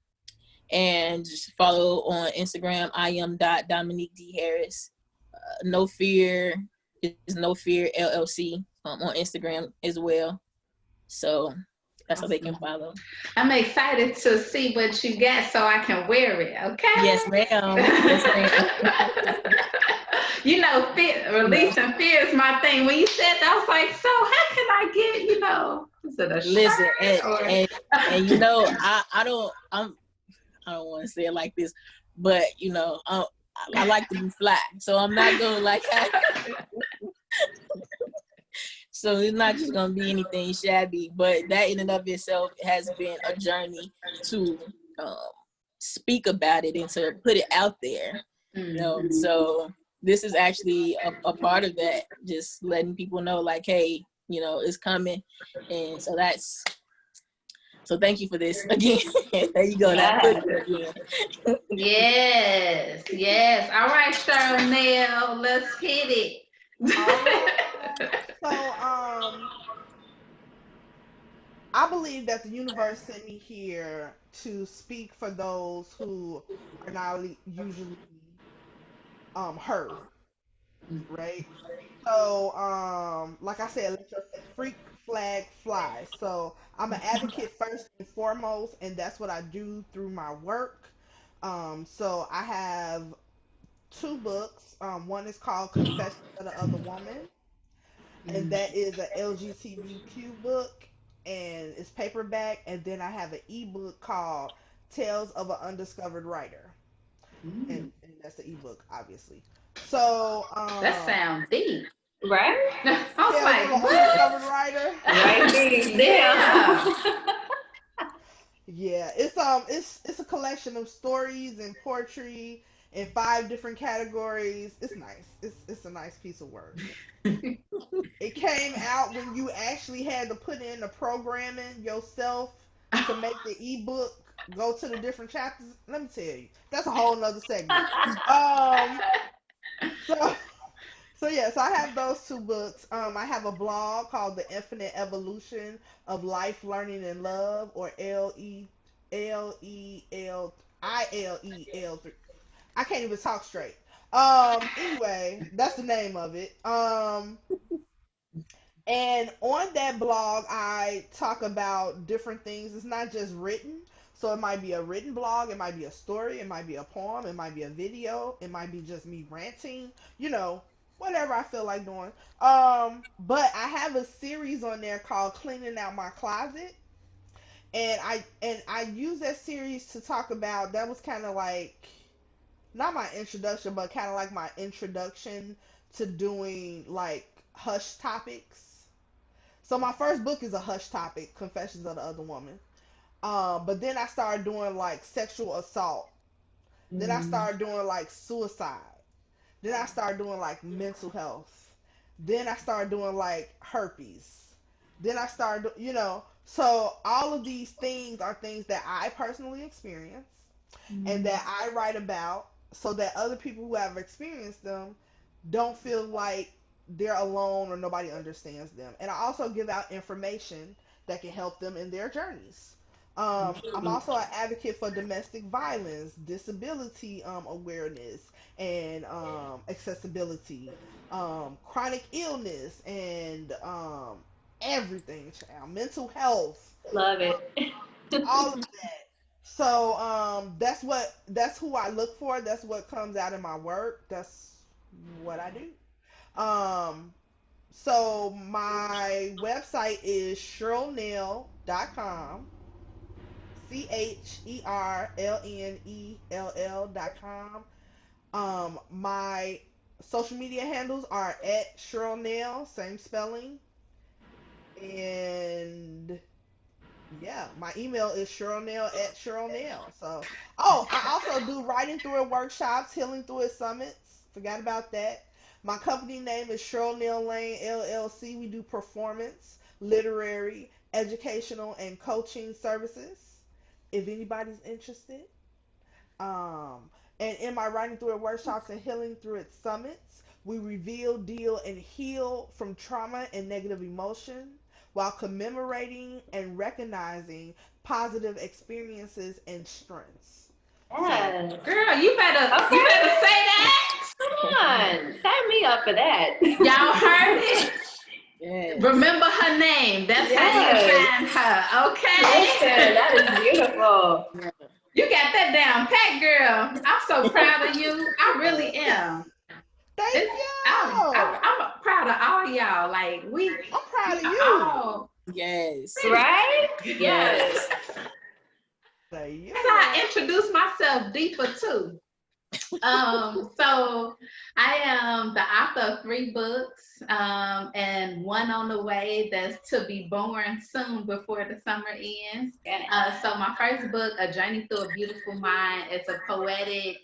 and just follow on Instagram. I am Dominique D Harris. No fear is no fear LLC on Instagram as well. So that's how they can Awesome. follow. I'm excited to see what you got so I can wear it, Yes, ma'am. Yes, ma'am. okay? Fear, You know, releasing fear is my thing. When you said that, I was like, so how can I get, is it a listen, shirt or? and I don't want to say it like this, but I like to be fly, so I'm not gonna like. So it's not just gonna be anything shabby, but that in and of itself has been a journey to um, speak about it and to put it out there. So this is actually a part of that, just letting people know, like, hey, it's coming, and so thank you for this again. There you go. That Yeah. push again. Yes, yes. All right, Chanel, let's hit it. All right. So, I believe that the universe sent me here to speak for those who are not usually heard, right? So, like I said, let your freak flag fly. So, I'm an advocate first and foremost, and that's what I do through my work. So I have two books. One is called Confessions of the Other Woman, and that is a LGBTQ book, and it's paperback. And then I have an ebook called Tales of an Undiscovered Writer, and that's the ebook, obviously. So, That sounds deep. Right? I was Tales of an like, Undiscovered what? Writer. Right there. Yeah. Damn. Yeah, it's a collection of stories and poetry in five different categories. It's nice. It's a nice piece of work. It came out when you actually had to put in the programming yourself to make the ebook go to the different chapters. Let me tell you, that's a whole nother segment. Um, so so I have those two books. I have a blog called The Infinite Evolution of Life, Learning, and Love, or LELILEL3. I can't even talk straight. Anyway, that's the name of it. And on that blog, I talk about different things. It's not just written. So it might be a written blog, it might be a story, it might be a poem, it might be a video, it might be just me ranting, you know, whatever I feel like doing. But I have a series on there called Cleaning Out My Closet. And I use that series to talk about, that was kind of like not my introduction, but kind of like my introduction to doing like hush topics. So my first book is a hush topic, Confessions of the Other Woman. But then I started doing like sexual assault. Then I started doing like suicide. Then I started doing like mental health. Then I started doing like herpes. Then I started, so all of these things are things that I personally experience and that I write about so that other people who have experienced them don't feel like they're alone or nobody understands them. And I also give out information that can help them in their journeys. I'm also an advocate for domestic violence, disability awareness, and accessibility, chronic illness, and everything, child, mental health, Love uh, it. all of that. So that's who I look for. That's what comes out in my work. That's what I do. So my website is sherlnell.com. CHERLNELL.com. My social media handles are at Cheryl Nail, same spelling. And Yeah, my email is CherylNail@CherylNail. So, oh, I also do writing through it workshops, healing through it summits. Forgot about that. My company name is Cheryl Nail Lane LLC. We do performance, literary, educational, and coaching services. If anybody's interested. Um, and in my writing through it workshops and healing through it summits, we reveal, deal, and heal from trauma and negative emotion while commemorating and recognizing positive experiences and strengths. So, Yeah. Girl, you Okay. better say that. Come on. Sign me up for that. Y'all heard it. Yes. Remember her name. That's how you Yes. find her. Listen, that Okay. is beautiful. Yeah. You got that down pat, girl. I'm so proud of you. I really am. thank It's, you. I'm proud of all y'all. Like I'm proud we of are you. all Yes. pretty. Right? Yes. Yes. Proud of As you, I girl. introduce myself deeper too. So I am the author of 3 books, and one on the way that's to be born soon before the summer ends. So my first book, A Journey Through a Beautiful Mind, is a poetic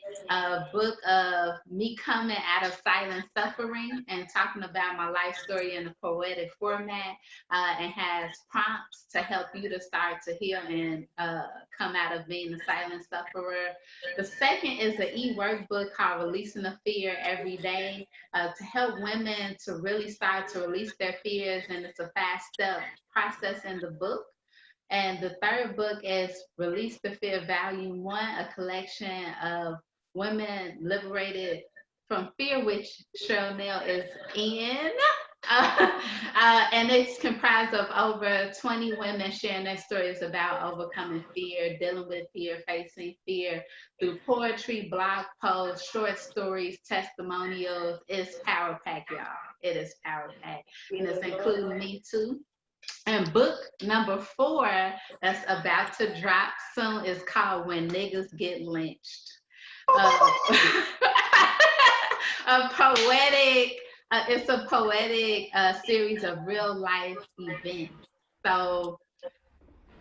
book of me coming out of silent suffering and talking about my life story in a poetic format, and has prompts to help you to start to heal and come out of being a silent sufferer. The second is an e-workbook called Releasing the Fear Every Day, to help women to really start to release their fears. And it's a 5-step process in the book. And the third book is Release the Fear Volume 1, a collection of women liberated from fear, which Cheryl Nail is in. And it's comprised of over 20 women sharing their stories about overcoming fear, dealing with fear, facing fear through poetry, blog posts, short stories, testimonials. It's power pack, y'all. It is power pack. And it's including me too. And book number 4 that's about to drop soon is called When Niggas Get Lynched. Uh, a poetic, it's a poetic series of real life events. So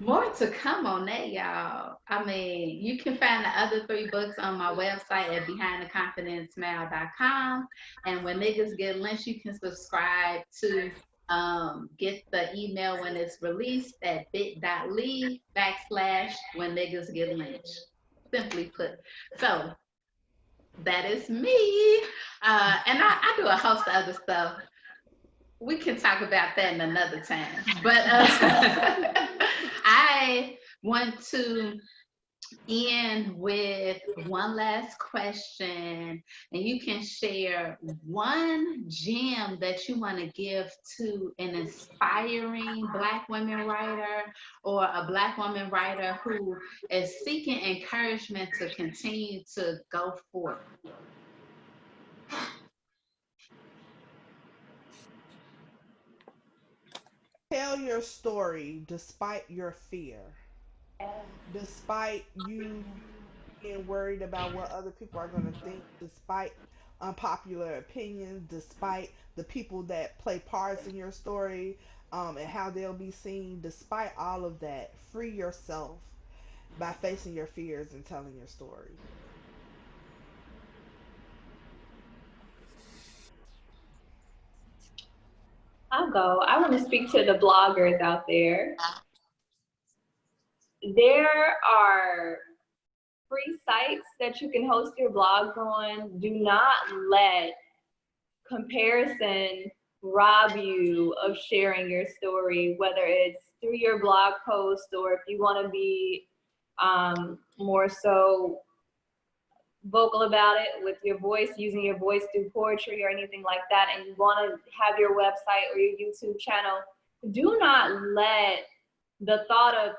more to come on that, y'all. I mean, you can find the other 3 books on my website at behindtheconfidencesmile.com. And when niggas get lynched, you can subscribe to get the email when it's released at bit.ly/when niggas get lynched. Simply put. So that is me. And I do a host of other stuff. We can talk about that in another time. But I want to end with one last question, and you can share one gem that you want to give to an inspiring Black women writer or a Black woman writer who is seeking encouragement to continue to go forth. Tell your story despite your fear, despite you being worried about what other people are going to think, despite unpopular opinions, despite the people that play parts in your story, and how they'll be seen. Despite all of that, free yourself by facing your fears and telling your story. I'll go. I want to speak to the bloggers out there. There are free sites that you can host your blogs on. Do not let comparison rob you of sharing your story, whether it's through your blog post or if you want to be more so vocal about it with your voice, using your voice through poetry or anything like that, and you want to have your website or your YouTube channel, do not let the thought of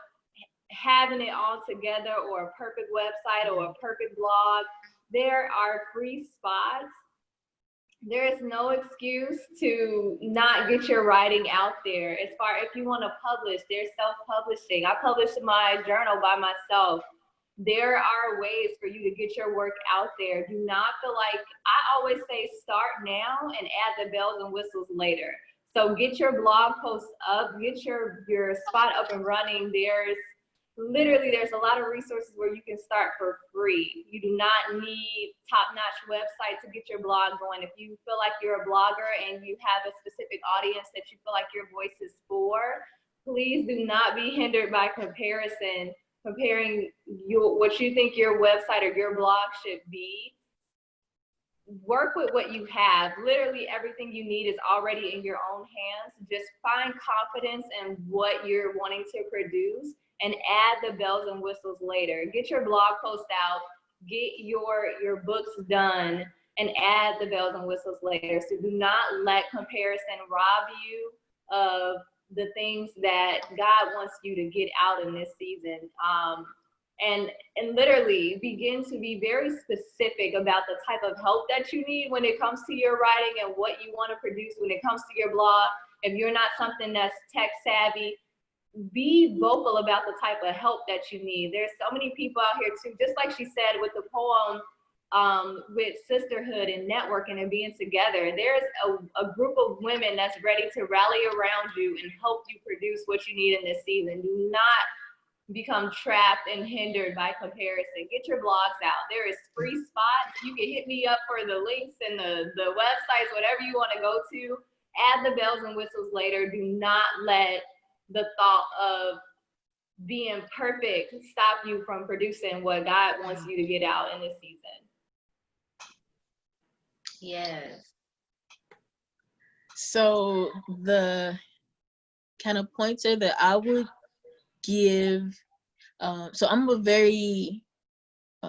having it all together or a perfect website or a perfect blog, there are free spots. There is no excuse to not get your writing out there. As far if you want to publish, there's self-publishing. I published my journal by myself. There are ways for you to get your work out there. Do not feel like, I always say start now and add the bells and whistles later. So get your blog posts up, get your spot up and running. There's a lot of resources where you can start for free. You do not need top-notch website to get your blog going. If you feel like you're a blogger and you have a specific audience that you feel like your voice is for, please do not be hindered by comparing what you think your website or your blog should be. Work with what you have. Literally everything you need is already in your own hands. Just find confidence in what you're wanting to produce and add the bells and whistles later. Get your blog post out, get your books done, and add the bells and whistles later. So do not let comparison rob you of the things that God wants you to get out in this season. And literally begin to be very specific about the type of help that you need when it comes to your writing and what you want to produce when it comes to your blog. If you're not something that's tech savvy, be vocal about the type of help that you need. There's so many people out here too, just like she said with the poem, with sisterhood and networking and being together. There's a group of women that's ready to rally around you and help you produce what you need in this season. Do not become trapped and hindered by comparison. Get your blogs out. There is free spots. You can hit me up for the links and the websites, whatever you want to go to. Add the bells and whistles later. Do not let the thought of being perfect stop you from producing what God wants you to get out in this season. Yes. So the kind of pointer that I would give, so I'm a very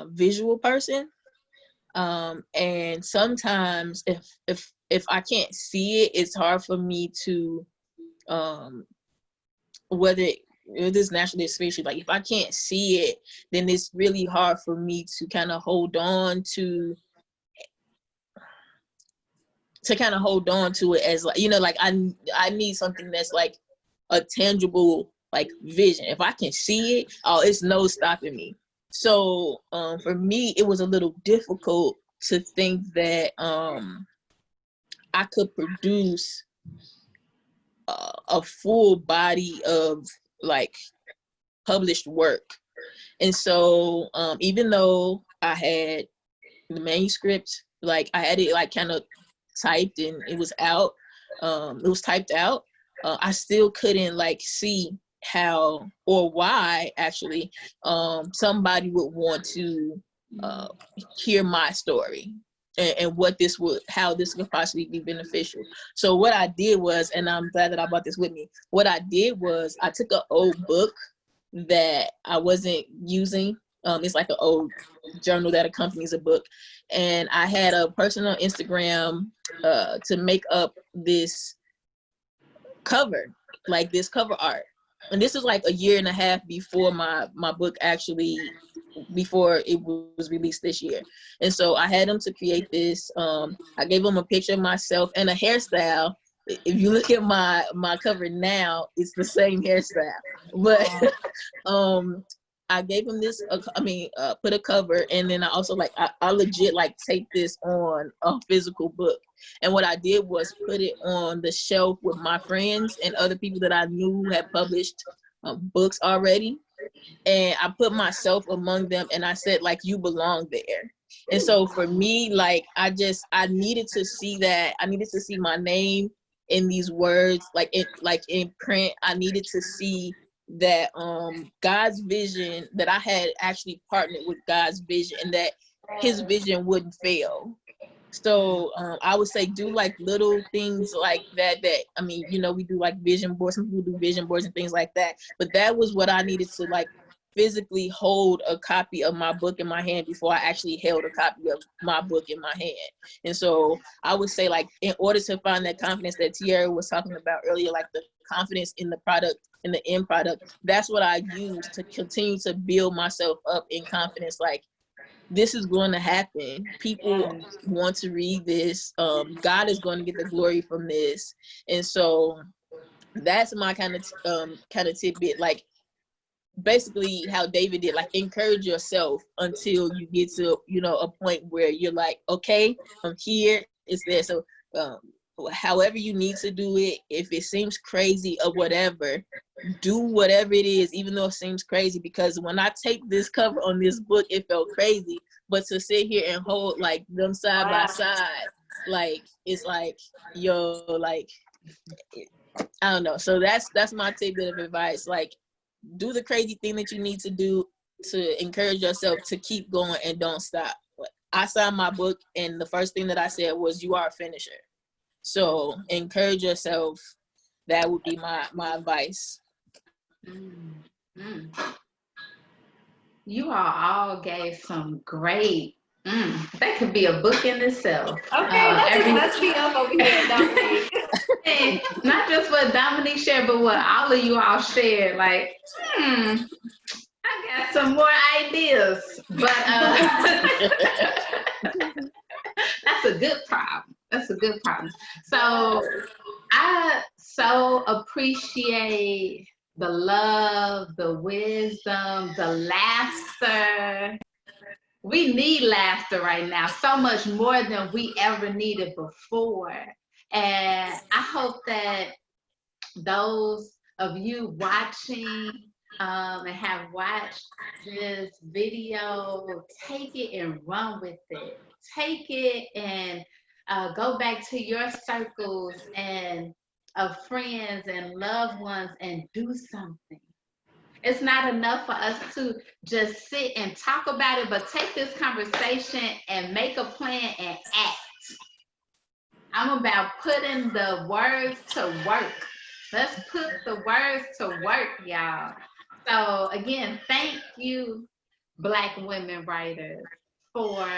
visual person, and sometimes if I can't see it, it's hard for me to whether it is naturally or spiritually, like if I can't see it, then it's really hard for me to kind of hold on to it as, like, you know, like I need something that's like a tangible like vision. If I can see it, oh, it's no stopping me. So for me, it was a little difficult to think that I could produce a full body of like published work. And so even though I had the manuscript, like I had it like kind of typed and it was out, it was typed out, I still couldn't like see how or why actually somebody would want to hear my story and what this would, how this could possibly be beneficial. So what I did was, and I'm glad that I brought this with me, what I did was I took an old book that I wasn't using. It's like an old journal that accompanies a book. And I had a person on Instagram to make up this cover, like this cover art. And this was like a year and a half before my book actually, before it was released this year. And so I had them to create this. I gave them a picture of myself and a hairstyle. If you look at my cover now, it's the same hairstyle. But I gave them this, put a cover, and then I also like, I legit like take this on a physical book. And what I did was put it on the shelf with my friends and other people that I knew who had published books already. And I put myself among them, and I said, like, you belong there. And so for me, like, I needed to see that. I needed to see my name in these words, like in print. I needed to see that God's vision, that I had actually partnered with God's vision, and that his vision wouldn't fail. So I would say do like little things like that, I mean, you know, we do like vision boards, some people do vision boards and things like that, but that was what I needed to like physically hold a copy of my book in my hand before I actually held a copy of my book in my hand. And so I would say, like, in order to find that confidence that Tiara was talking about earlier, like the confidence in the product, in the end product, that's what I use to continue to build myself up in confidence. Like, this is going to happen. People want to read this. God is going to get the glory from this. And so that's my kind of tidbit. Like, basically how David did, like, encourage yourself until you get to, you know, a point where you're like, okay, I'm here, it's there. So however you need to do it. If it seems crazy or whatever, do whatever it is, even though it seems crazy. Because when I taped this cover on this book, it felt crazy. But to sit here and hold like them side by side, like it's like, yo, like I don't know. So that's my tidbit of advice. Like, do the crazy thing that you need to do to encourage yourself to keep going and don't stop. I signed my book, and the first thing that I said was, "You are a finisher." So encourage yourself. That would be my advice. You all gave some great. That could be a book in itself. Okay, let's be up over here, Dominique. Not just what Dominique shared, but what all of you all shared. Like, I got some more ideas, but that's a good problem. That's a good problem. So I so appreciate the love, the wisdom, the laughter. We need laughter right now, so much more than we ever needed before. And I hope that those of you watching and have watched this video, take it and run with it. Take it and go back to your circles and of friends and loved ones and do something. It's not enough for us to just sit and talk about it, but take this conversation and make a plan and act. I'm about putting the words to work. Let's put the words to work, y'all. So again, thank you, Black women writers, for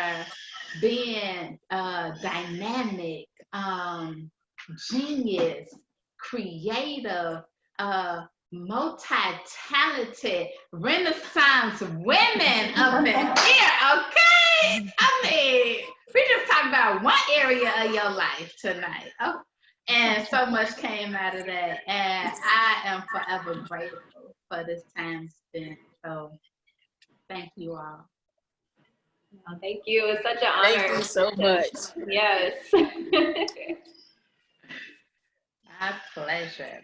being dynamic, genius, creative, multi-talented Renaissance women up in here, okay? I mean, we just talked about one area of your life tonight. Oh, and so much came out of that. And I am forever grateful for this time spent. So thank you all. Oh, thank you. It's such an honor. Thank you so much. Yes. My pleasure.